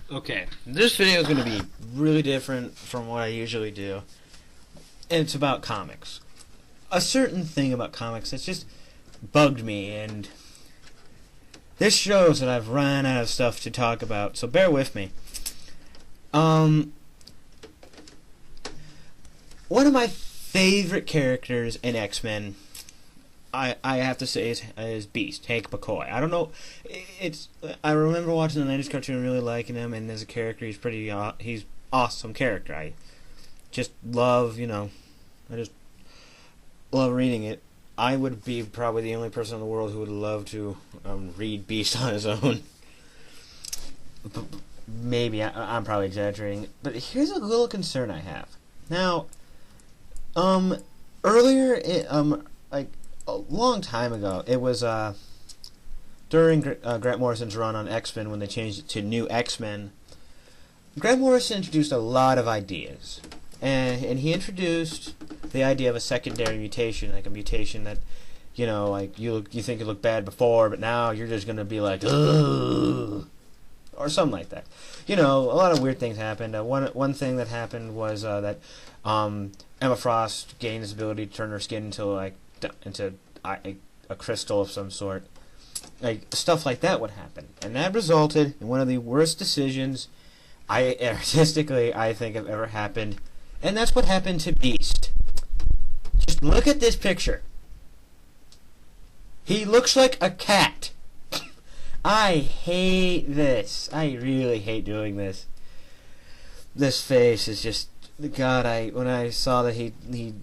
Okay, this video is going to be really different from what I usually do. And it's about comics. A certain thing about comics that's just bugged me, and this shows that I've run out of stuff to talk about, so bear with me. One of my favorite characters in X-Men, I have to say, is Beast, Hank McCoy. I don't know, I remember watching the 90s cartoon and really liking him, and as a character, he's awesome character. I just love, I just love reading it. I would be probably the only person in the world who would love to read Beast on his own. Maybe I'm probably exaggerating, but here's a little concern I have. Now, earlier, like a long time ago, it was during Grant Morrison's run on X-Men when they changed it to New X-Men. Grant Morrison introduced a lot of ideas, and he introduced the idea of a secondary mutation, like a mutation that, like you think you look bad before, but now you're just gonna be like, ugh, or something like that. A lot of weird things happened. One thing that happened was that Emma Frost gained this ability to turn her skin into a crystal of some sort. Like stuff like that would happen, and that resulted in one of the worst decisions artistically I think have ever happened, and that's what happened to Beast. Just look at this picture. He looks like a cat. I hate this. I really hate doing this. This face is just, God, when I saw that he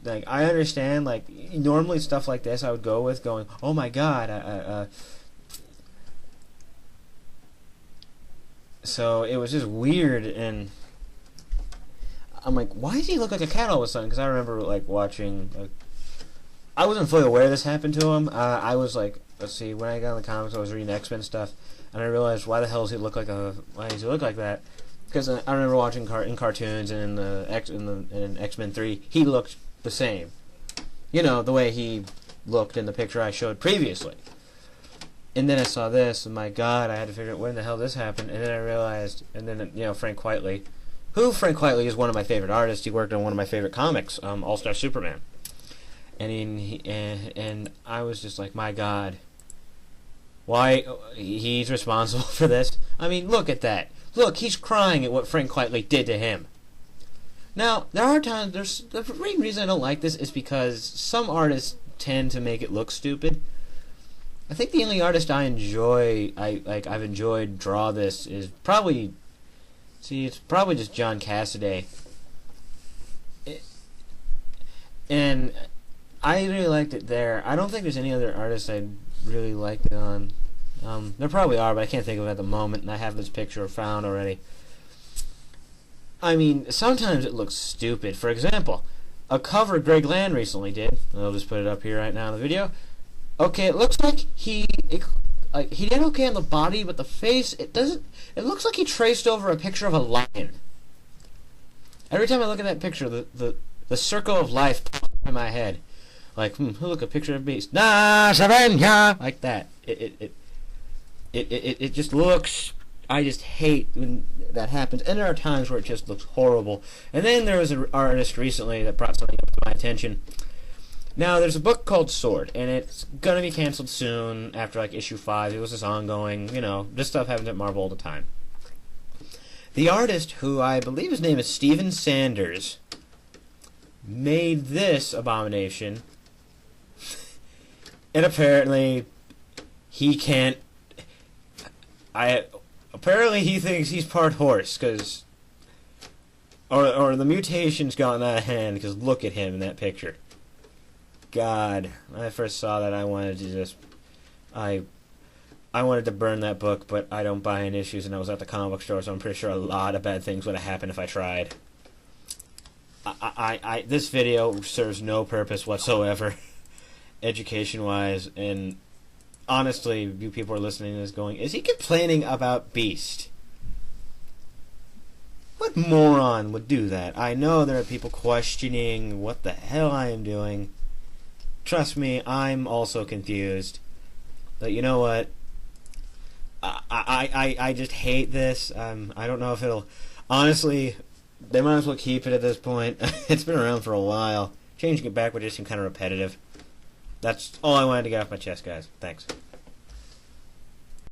like, I understand, like, normally stuff like this I would go with going, oh my God, so it was just weird, and I'm like, why does he look like a cat all of a sudden? Because I remember, like, watching, I wasn't fully aware this happened to him. I was like, let's see, when I got in the comics, I was reading X-Men stuff, and I realized, why does he look like that? Because I remember watching in cartoons, and in X-Men 3, he looked the same. The way he looked in the picture I showed previously. And then I saw this, and my God, I had to figure out when the hell this happened, and then I realized, and then, Frank Quitely, Frank Quitely is one of my favorite artists. He worked on one of my favorite comics, All-Star Superman. And I was just like, my God, why he's responsible for this? I mean, look at that. Look, he's crying at what Frank Quitely did to him. Now, there are times, the main reason I don't like this is because some artists tend to make it look stupid. I think the only artist I've enjoyed draw this is probably, it's probably just John Cassaday. And I really liked it there. I don't think there's any other artist I really liked it on. There probably are, but I can't think of it at the moment, and I have this picture found already. I mean, sometimes it looks stupid. For example, a cover Greg Land recently did. I'll just put it up here right now in the video. Okay, it looks like he did okay on the body, but the face, it looks like he traced over a picture of a lion. Every time I look at that picture, the circle of life pops in my head. Like, look, a picture of Beast. Nah, Savannah! Like that. It just looks, I just hate when that happens. And there are times where it just looks horrible. And then there was an artist recently that brought something up to my attention. Now, there's a book called Sword, and it's gonna be canceled soon after, like, issue 5. It was just ongoing, this stuff happens at Marvel all the time. The artist, who I believe his name is Steven Sanders, made this abomination, and apparently he can't, apparently he thinks he's part horse, because, or the mutation's gotten out of hand, because look at him in that picture. God, when I first saw that, I wanted to just, I wanted to burn that book, but I don't buy in issues, and I was at the comic book store, so I'm pretty sure a lot of bad things would have happened if I tried. This video serves no purpose whatsoever, education-wise, and honestly, you people are listening to this going, is he complaining about Beast? What moron would do that? I know there are people questioning what the hell I am doing. Trust me, I'm also confused. But you know what? I just hate this. I don't know if it'll. Honestly, they might as well keep it at this point. It's been around for a while. Changing it back would just seem kind of repetitive. That's all I wanted to get off my chest, guys. Thanks.